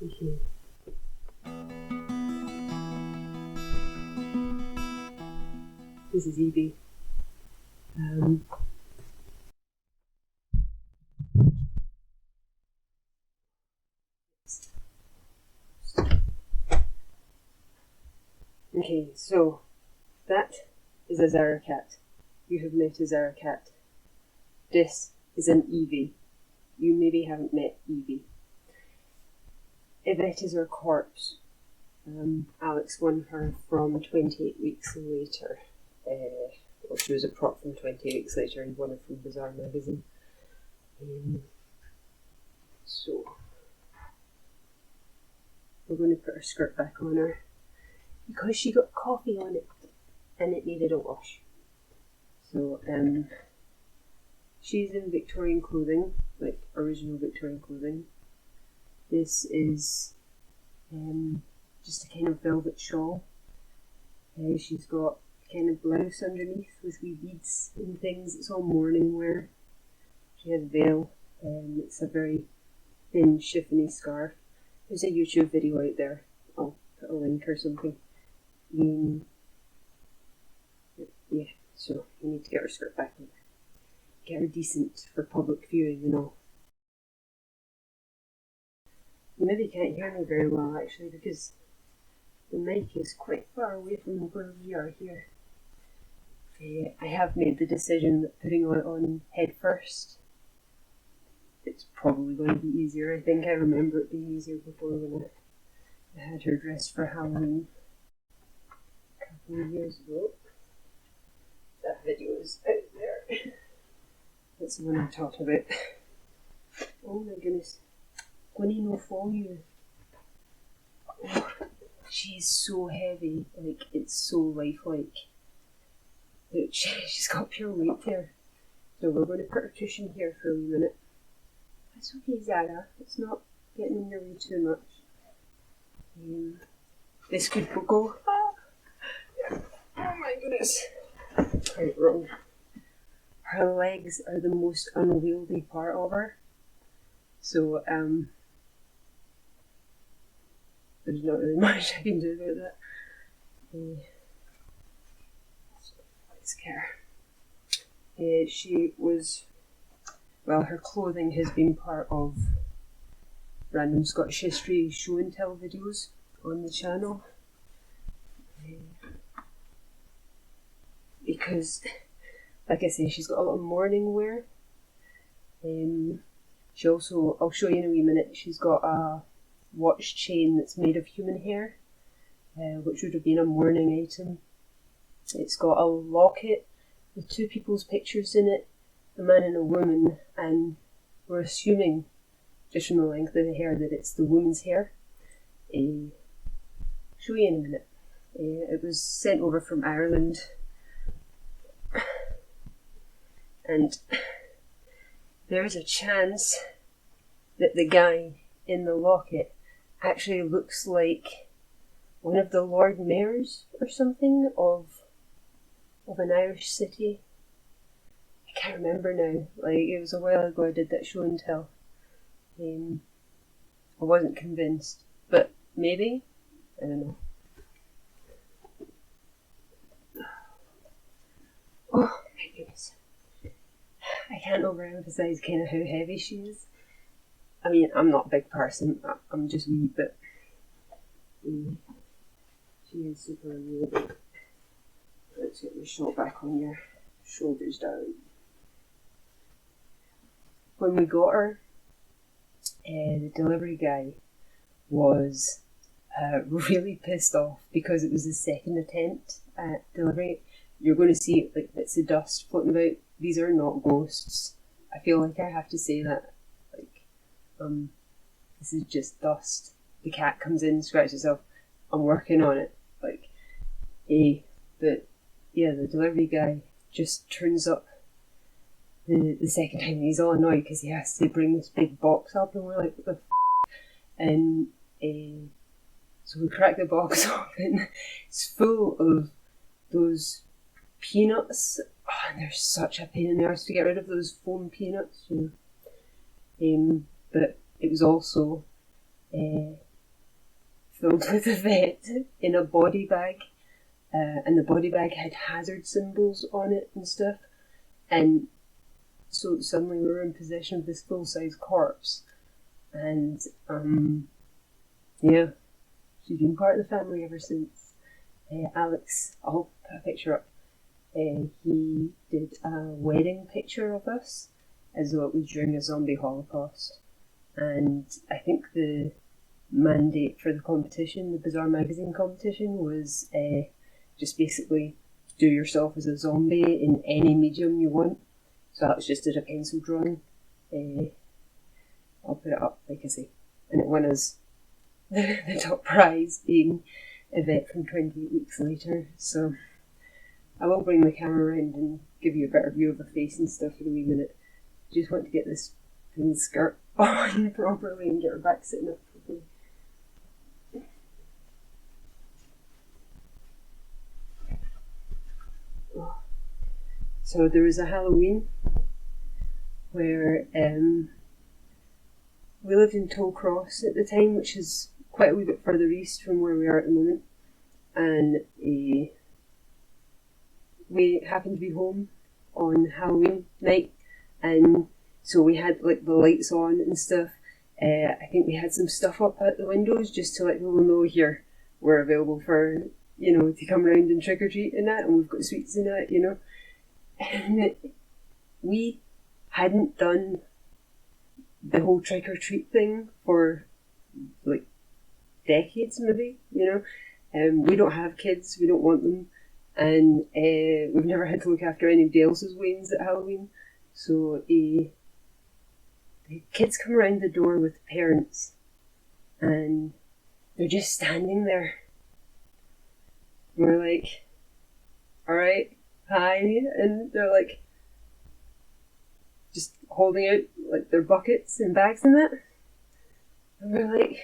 Okay. This is Yvie. Okay, so that is a Zara cat. You have met a Zara cat. This is an Yvie. You maybe haven't met Yvie. Yvette is her corpse. Alex won her from 28 weeks later. Well, she was a prop from 28 weeks later and won her from Bazaar magazine. So, we're going to put her skirt back on her because she got coffee on it and it needed a wash. So, she's in Victorian clothing, like original Victorian clothing. This is just a kind of velvet shawl. She's got a kind of blouse underneath with wee beads and things. It's all morning wear. She has a veil. It's a very thin, chiffony scarf. There's a YouTube video out there. I'll put a link or something. Yeah, so you need to get her skirt back on. Get her decent for public viewing and all. You maybe can't hear me very well actually because the mic is quite far away from where we are here. I have made the decision that putting it on head first, it's probably going to be easier. I think I remember it being easier before when I had her dressed for Halloween a couple of years ago. That video is out there. That's the one I'm talking about. Oh my goodness. Gwynnie no fall you. Oh, she's so heavy, like it's so lifelike. She's got pure weight there. So we're going to put her cushion here for a wee minute. That's okay, Zara. It's not getting in your way too much. This could go. Oh my goodness. Right, wrong. Her legs are the most unwieldy part of her. So, there's not really much I can do about that. So let's get her. She was, well, her clothing has been part of random Scottish history show and tell videos on the channel. Because, like I say, she's got a lot of morning wear. She also, I'll show you in a wee minute, she's got a watch chain that's made of human hair, which would have been a morning item. It's got a locket with two people's pictures in it, a man and a woman, and we're assuming, just from the length of the hair, that it's the woman's hair. Show you in a minute. It was sent over from Ireland, and there's a chance that the guy in the locket actually looks like one of the Lord Mayors or something of an Irish city. I can't remember now. Like, it was a while ago I did that show and tell. I wasn't convinced, but maybe. I don't know. Oh my goodness. I can't overemphasize kind of how heavy she is. I mean, I'm not a big person, I'm just wee, but she is super unwieldy. Let's get the shot back on your shoulders down. When we got her, the delivery guy was really pissed off because it was the second attempt at delivery. You're going to see like bits of dust floating about. These are not ghosts. I feel like I have to say that. Like, this is just dust. The cat comes in, scratches itself. I'm working on it. Like, but yeah, the delivery guy just turns up the second time. He's all annoyed because he has to bring this big box up, and we're like, what the f***? And so we crack the box open. It's full of those peanuts. Oh, and they're such a pain in the arse to get rid of those foam peanuts, you know. But it was also filled with a vet in a body bag, and the body bag had hazard symbols on it and stuff, and so suddenly we were in possession of this full-size corpse, and yeah, she's been part of the family ever since. Alex, I'll put a picture up. He did a wedding picture of us as though it was during a zombie holocaust, and I think the mandate for the competition, the Bizarre Magazine competition, was just basically do yourself as a zombie in any medium you want. So that was just did a pencil drawing. I'll put it up, like I say, and it won us the top prize, being a vet from 28 weeks later. So I will bring the camera around and give you a better view of her face and stuff in a wee minute. Just want to get this pink skirt on properly and get her back sitting up properly. So there was a Halloween where we lived in Tollcross at the time, which is quite a wee bit further east from where we are at the moment, and we happened to be home on Halloween night, and so we had like the lights on and stuff. I think we had some stuff up at the windows just to let people know here we're available for, you know, to come around and trick or treat and that, and we've got sweets and that, you know. And we hadn't done the whole trick or treat thing for like decades, maybe, you know. We don't have kids, we don't want them, and we've never had to look after anybody else's weans at Halloween. So the kids come around the door with parents, and they're just standing there. And we're like, alright, hi, and they're like just holding out like their buckets and bags and that. And we're like,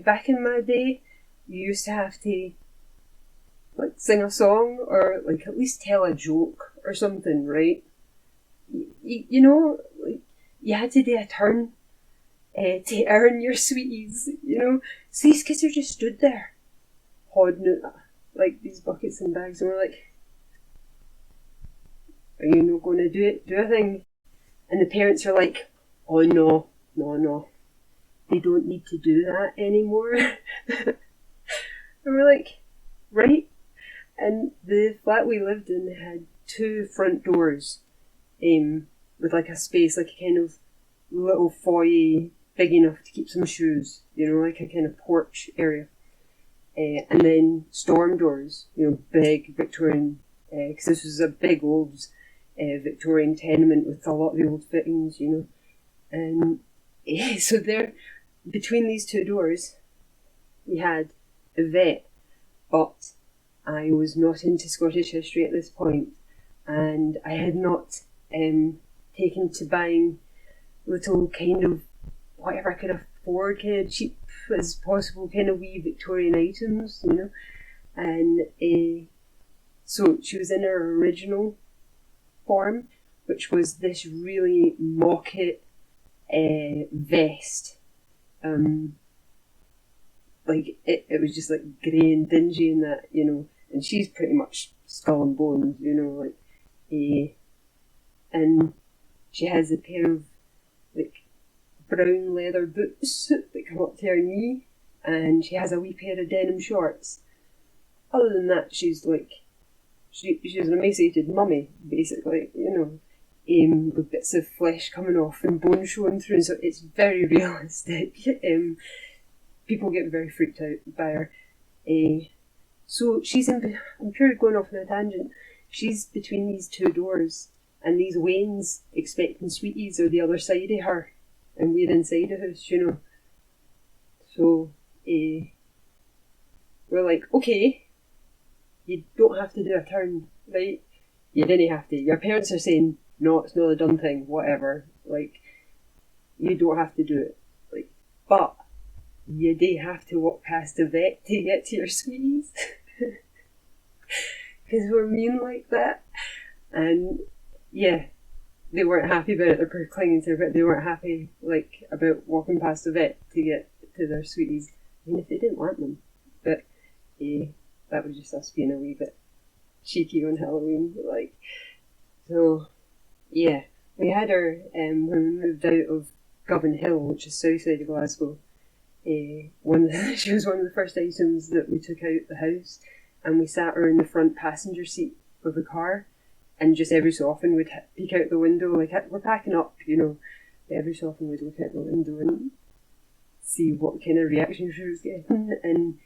back in my day, you used to have to like sing a song or like at least tell a joke or something, right? You know, like you had to do a turn to earn your sweeties, you know. So these kids are just stood there holding it like these buckets and bags, and we're like, are you not going to do a thing? And the parents are like, oh no, they don't need to do that anymore. And we're like, right? And the flat we lived in had 2 front doors, with like a space, like a kind of little foyer big enough to keep some shoes, you know, like a kind of porch area. And then storm doors, you know, big Victorian, because this was a big old Victorian tenement with a lot of the old fittings, you know. And so there, between these 2 doors, we had a vet, but I was not into Scottish history at this point, and I had not taken to buying little kind of whatever I could afford, kind of cheap as possible, kind of wee Victorian items, you know. And so she was in her original form, which was this really mock-it vest. Like it was just like grey and dingy and that, you know, and she's pretty much skull and bones, you know, like and she has a pair of like brown leather boots that come up to her knee, and she has a wee pair of denim shorts. Other than that, she's like she's an emaciated mummy, basically, you know, with bits of flesh coming off and bone showing through, so it's very realistic. People get very freaked out by her. So she's I'm pure going off on a tangent. She's between these 2 doors, and these wains expecting sweeties are the other side of her, and we're inside the house, you know. So we're like, okay, you don't have to do a turn, right? You didn't have to. Your parents are saying, no, it's not a done thing, whatever. Like, you don't have to do it. Like, but you do have to walk past a vet to get to your sweeties. Because we're mean like that. And yeah, they weren't happy about it. They were clinging to it, but they weren't happy like about walking past a vet to get to their sweeties. mean, if they didn't want them. But that was just us being a wee bit cheeky on Halloween. Like, so, yeah. We had her, when we moved out of Govanhill, which is south side of Glasgow, she was one of the first items that we took out the house, and we sat her in the front passenger seat of the car, and just every so often we'd peek out the window, like, we're packing up, you know, every so often we'd look out the window and see what kind of reaction she was getting. And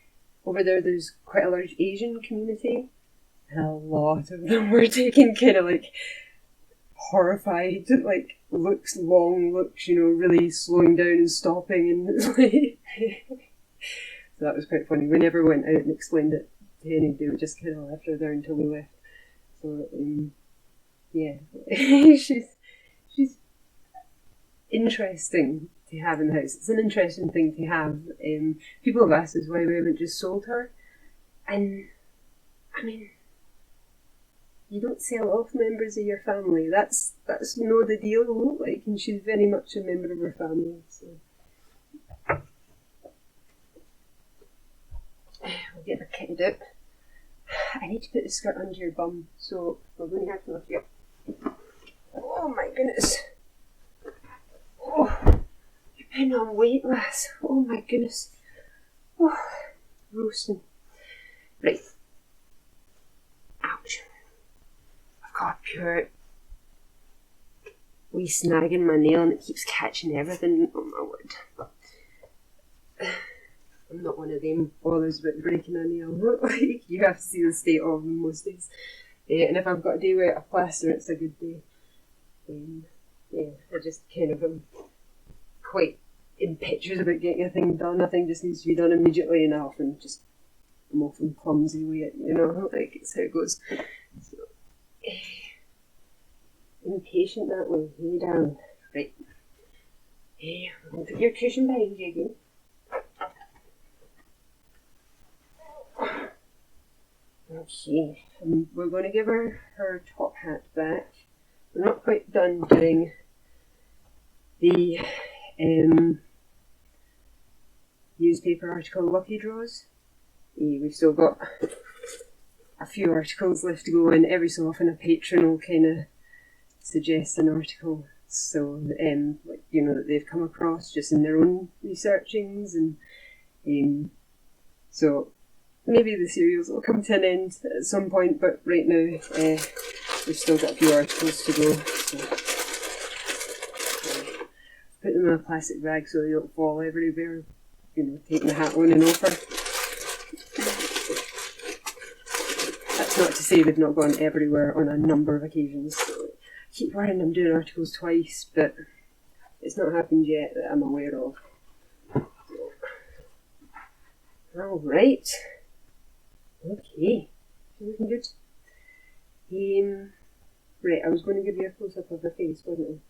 over there's quite a large Asian community, and a lot of them were taking kind of like horrified, like, long looks, you know, really slowing down and stopping, and like, so that was quite funny. We never went out and explained it to anybody, we just kind of left her there until we left. So, yeah, she's interesting to have in the house. It's an interesting thing to have. People have asked us why we haven't just sold her, and I mean, you don't sell off members of your family. That's no the deal. Like, and she's very much a member of her family. So we'll get her kitted out. I need to put the skirt under your bum, so we're going to have to lift you up. Oh my goodness. Oh, you're putting on weight, lass. Oh my goodness. Oh, roasting. Right. Ouch. I've got a pure wee snag in my nail and it keeps catching everything. Oh my word. I'm not one of them bothers about breaking a nail. Like, you have to see the state of them most days. And if I've got a day without a plaster, it's a good day. Yeah, I just kind of am quite impetuous about getting a thing done. A thing just needs to be done immediately, and I often just, I'm often clumsy with it, you know, like, it's how it goes. So, impatient that way. Hey, darling. Right. Hey, I'll put your cushion behind you again. Okay, we're going to give her her top hat back. We're not quite done doing the newspaper article lucky draws. We've still got a few articles left to go, and every so often a patron will kind of suggest an article, so like, you know, that they've come across just in their own researchings, and so maybe the series will come to an end at some point, but right now we've still got a few articles to go. So, put them in a plastic bag so they don't fall everywhere, you know, taking the hat on and off her. That's not to say they've not gone everywhere on a number of occasions. So I keep worrying I'm doing articles twice, but it's not happened yet that I'm aware of. Alright. Okay, looking good. Right, I was going to give you a close-up of her face, wasn't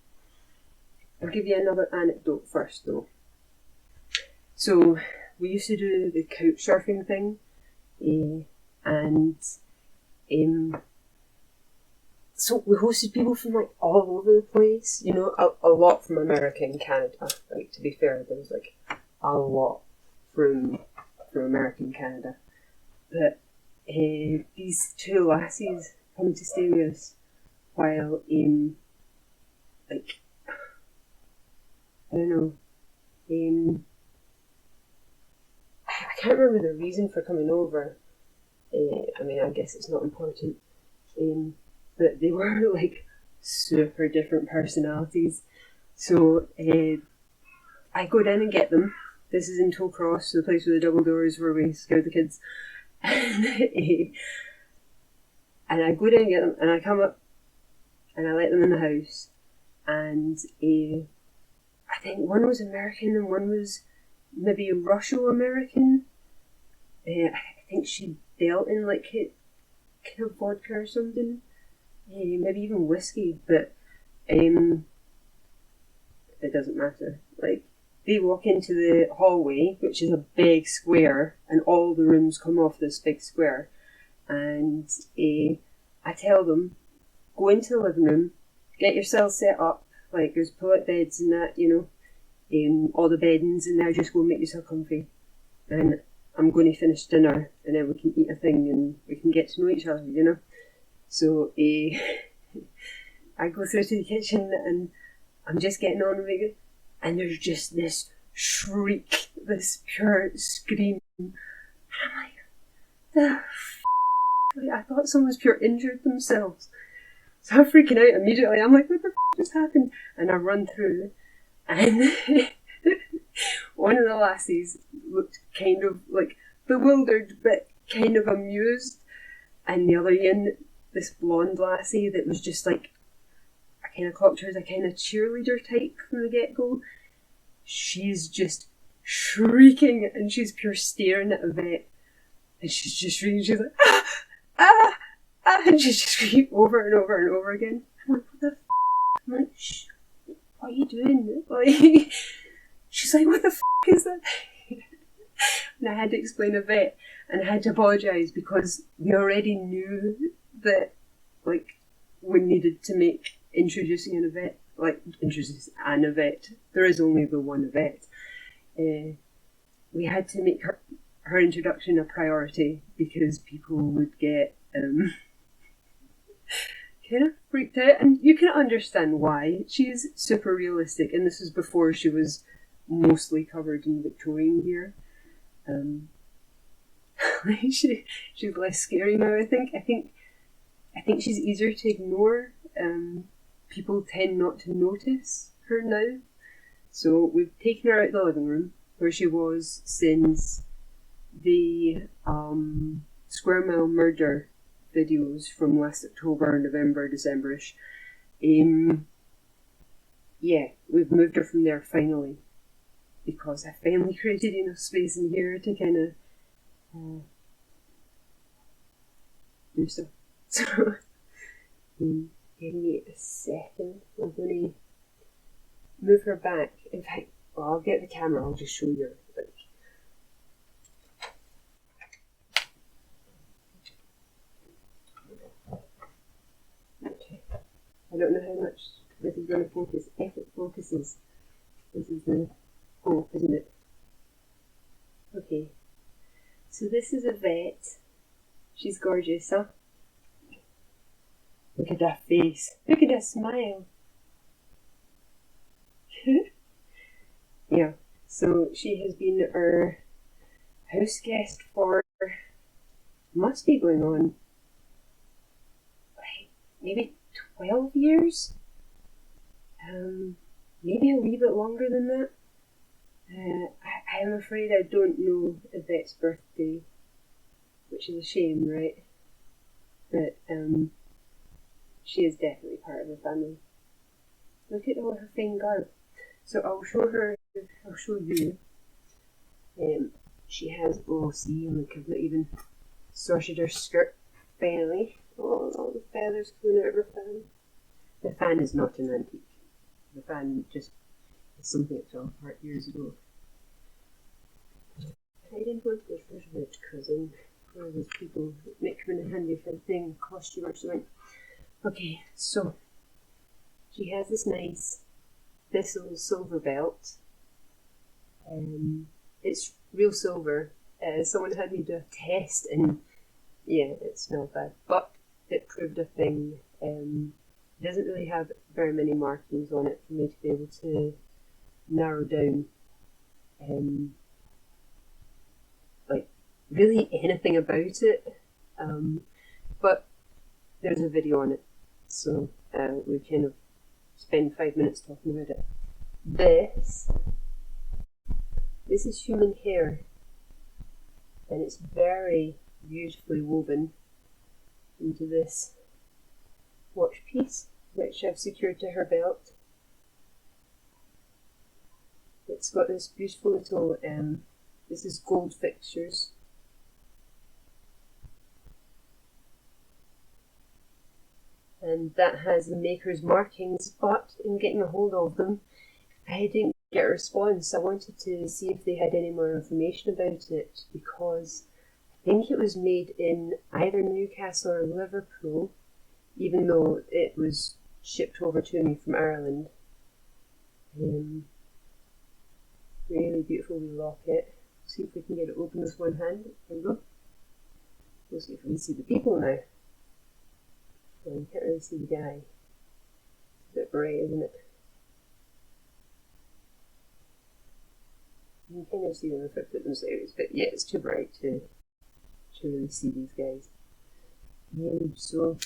I? I'll give you another anecdote first, though. So, we used to do the couch surfing thing, and so we hosted people from like all over the place, you know, a lot from America and Canada. Like, to be fair, there was like a lot from America and Canada. But these two lassies come to stay with us while like, I don't know, I can't remember the reason for coming over. I mean, I guess it's not important. But they were like super different personalities. So I go down and get them. This is in Tollcross, the place with the double doors where we scare the kids. And I go down and get them, and I come up and I let them in the house. And I think one was American and one was maybe Russo-American. I think she dealt in like kind of vodka or something. Maybe even whiskey, but it doesn't matter. Like, they walk into the hallway, which is a big square, and all the rooms come off this big square. And I tell them, go into the living room, get yourselves set up, like there's pull-out beds and that, you know, all the beddings in there, just go make yourself comfy. and I'm going to finish dinner, and then we can eat a thing and we can get to know each other, you know. So I go through to the kitchen and I'm just getting on with it, and there's just this shriek, this pure scream, and I'm like, the f***? Like, I thought someone's pure injured themselves. So I'm freaking out immediately. I'm like, what the f*** just happened? And I run through, and one of the lassies looked kind of like bewildered but kind of amused, and the other one, this blonde lassie that was just like, I kind of clocked her as a kind of cheerleader type from the get-go. She's just shrieking, and she's pure staring at Yvette, and she's just shrieking. She's like, ah, ah, ah, and she's just shrieking over and over and over again. I'm like, what the f***? I'm like, shh, what are you doing? Like, she's like, what the f*** is that? And I had to explain Yvette, and I had to apologise because we already knew that, like, we needed to make introduce an Yvette. There is only the one Yvette. We had to make her introduction a priority because people would get kind of freaked out, and you can understand why. She's super realistic, and this is before she was mostly covered in Victorian gear. She's less scary now. I think she's easier to ignore. People tend not to notice her now. So we've taken her out of the living room where she was since the Square Mile murder videos from last October, November, December-ish. Yeah, we've moved her from there finally, because I finally created enough space in here to kind of do stuff. So, give me a second. I'm going to move her back. In fact, I'll get the camera. I'll just show you. Okay. I don't know how much this is going to focus. If it focuses, this is the goal, isn't it? Okay. So this is Yvette. She's gorgeous, huh? Look at that face. Look at that smile. Yeah, so she has been our house guest for, must be going on, maybe 12 years? Maybe a wee bit longer than that. I'm afraid I don't know Yvette's birthday, which is a shame, right? But she is definitely part of the family. Look at all her fine garb. So I'll show you. She has, see, look, I've not even sorted her skirt belly. Oh, all the feathers coming out of her fan. The fan is not an antique. The fan just is something that fell apart years ago. I didn't want to go first with cousin. One of those people that make them in handy for a thing, costume or something. Okay, so she has this nice Thistle silver belt. It's real silver. Someone had me do a test, and yeah, it smelled bad, but it proved a thing. It doesn't really have very many markings on it for me to be able to narrow down like really anything about it, but there's a video on it, so we kind of spend 5 minutes talking about it. This is human hair, and it's very beautifully woven into this watch piece, which I've secured to her belt. It's got this beautiful little, this is gold fixtures. And that has the maker's markings, but in getting a hold of them, I didn't get a response. I wanted to see if they had any more information about it, because I think it was made in either Newcastle or Liverpool, even though it was shipped over to me from Ireland. Really beautiful wee locket. see if we can get it open with one hand. There we go. We'll see if we can see the people now. Well, you can't really see the guy. It's a bit bright, isn't it? You can kind of see them if I put them sideways, but yeah, it's too bright to really see these guys. So,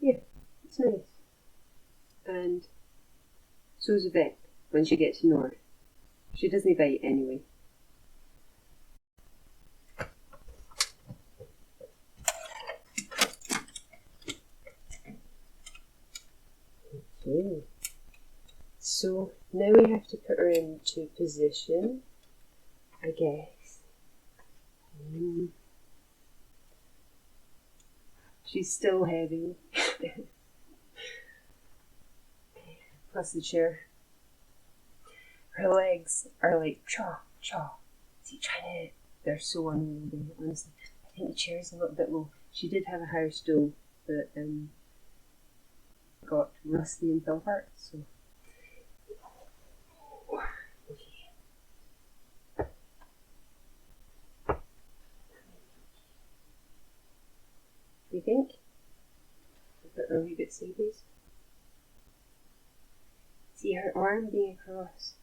yeah, it's nice. And so's Yvette once you get to know her. She doesn't bite anyway. Okay. So now we have to put her into position, I guess. She's still heavy. Plus the chair. Her legs are like chaw, chaw. Is he trying to? They're so unwieldy, honestly. I think the chair is a little bit low. She did have a higher stool that got rusty and fell apart, so. Do you think? Put her a wee bit sideways. See her arm being across.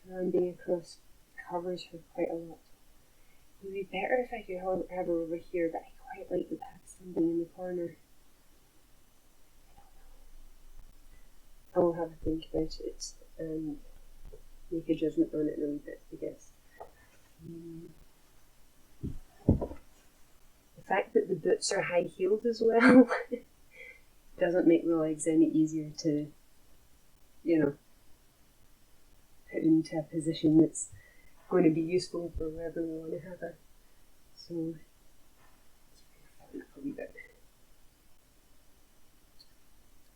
Her arm being across covers her quite a lot. It would be better if I could have her over here, but I quite like the Pakistan being in the corner. I will have a think about it and make a judgment on it in a wee bit, I guess. The fact that the boots are high-heeled as well doesn't make the legs any easier to, you know, put into a position that's going to be useful for wherever we want to have her. So, let's bring her up a wee bit.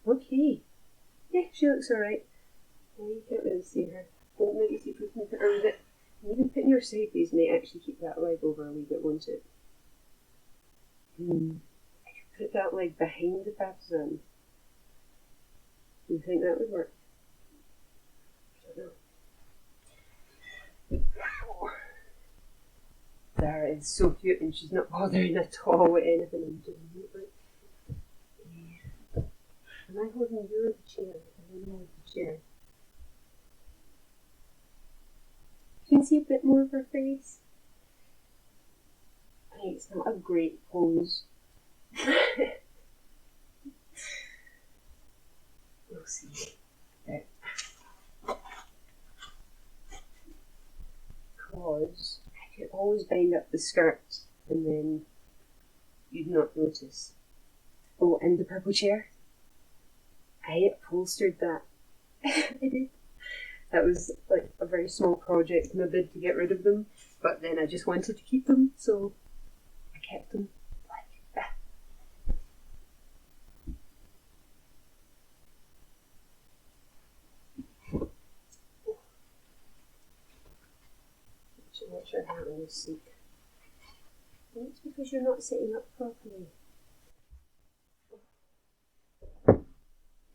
Okay. Yeah, she looks alright. Well, you can't really see her. Well, maybe see if we can put her a wee bit. Even putting her sideways may actually keep that leg over a wee bit, won't it? I could put that leg behind the Pakistan. Do you think that would work? I don't know. Zara is so cute and she's not bothering at all with anything I'm doing. Am I holding you or the chair? I don't know the chair. You can see a bit more of her face. I mean, it's not a great pose. We'll see. There. Because I could always bind up the skirt and then you'd not notice. Oh, and the purple chair? I upholstered that. I did. That was like a very small project in a bid to get rid of them, but then I just wanted to keep them, so I kept them like that. Watch your hat on this seat. That's because you're not sitting up properly.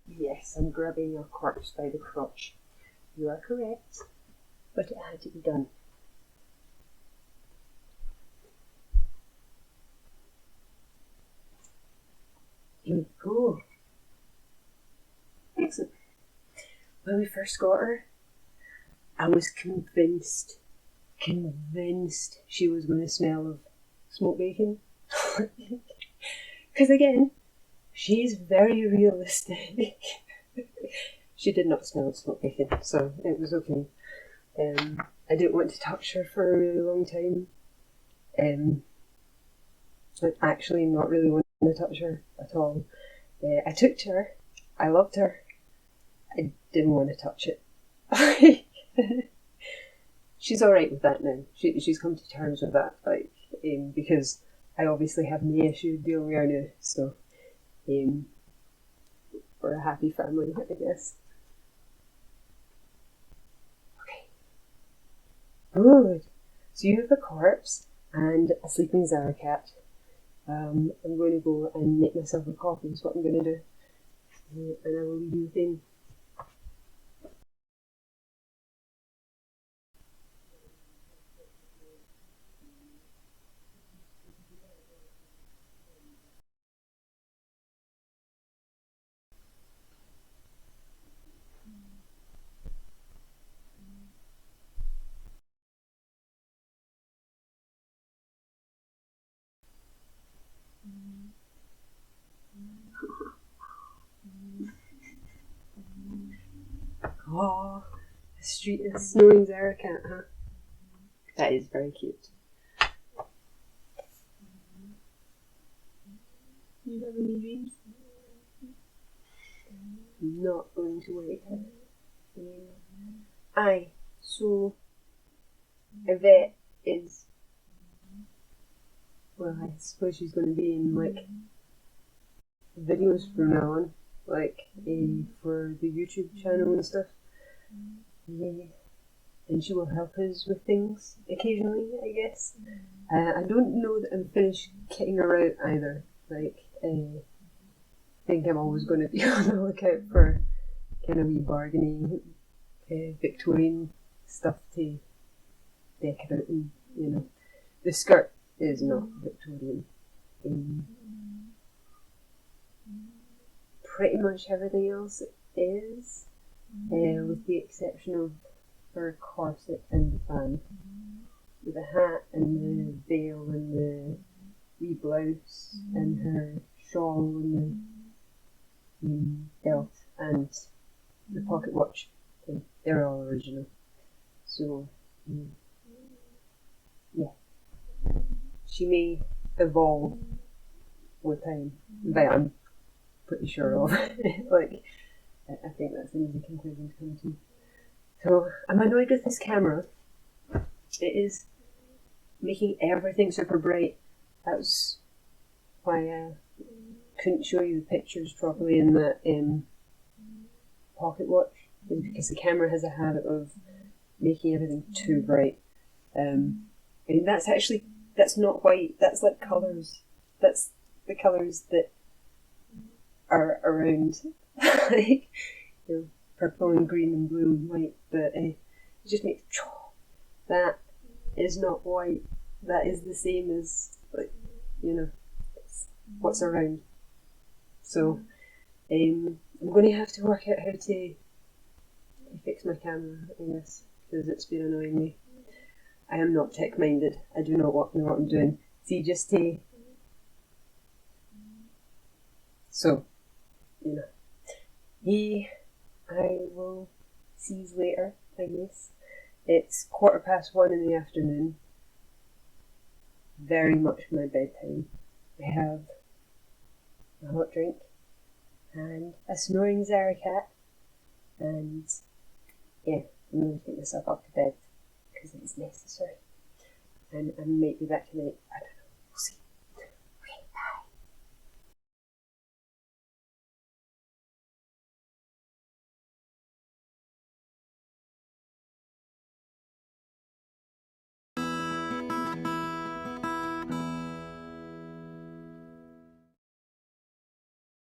Yes, I'm grabbing your corpse by the crotch. You are correct, but it had to be done. Here we go. Excellent. When we first got her, I was convinced she was going to smell of smoked bacon. Because again, she's very realistic. She did not smell of smoked bacon, so it was okay. I didn't want to touch her for a really long time. Like actually not really wanting to touch her at all. I took to her. I loved her. I didn't want to touch it. She's alright with that now. She's come to terms with that, like, because I obviously have no issue dealing with her now, so we're a happy family, I guess. Okay. Good. So you have a corpse and a sleeping Zara cat. I'm going to go and make myself a coffee is what I'm going to do. And I will leave you with him. Oh, a snoring Zaracat, huh? That is very cute. You have any dreams? I'm not going to wake her. Aye, so Yvette is, well, I suppose she's going to be in like videos from now on, like for the YouTube channel and stuff. Yeah. And she will help us with things occasionally, I guess. I don't know that I'm finished kitting her out either. Like, I think I'm always going to be on the lookout for kind of wee bargainy Victorian stuff to deck her out in, you know. The skirt is not Victorian. Pretty much everything else is, with the exception of her corset and the fan, with the hat and the veil and the wee blouse and her shawl and the belt and the pocket watch. They're all original. So, yeah. She may evolve with time, but I'm pretty sure of. Like, I think that's an easy conclusion to come to. So, I'm annoyed with this camera. It is making everything super bright. That's why I couldn't show you the pictures properly in that pocket watch, because the camera has a habit of making everything too bright. And that's not white, that's like colours. That's the colours that are around. Like, you know, purple and green and blue and white, but it just makes that is not white. That is the same as, like, you know, it's what's around. So I'm going to have to work out how to fix my camera, I guess, because it's been annoying me. I am not tech minded. I do not know what I'm doing. See, just to, so, you know, I will see you later, I guess. It's 1:15 in the afternoon. Very much my bedtime. I have a hot drink and a snoring Zaracat, and yeah, I'm going to take myself up to bed because it's necessary. And I might be back tonight. I don't know.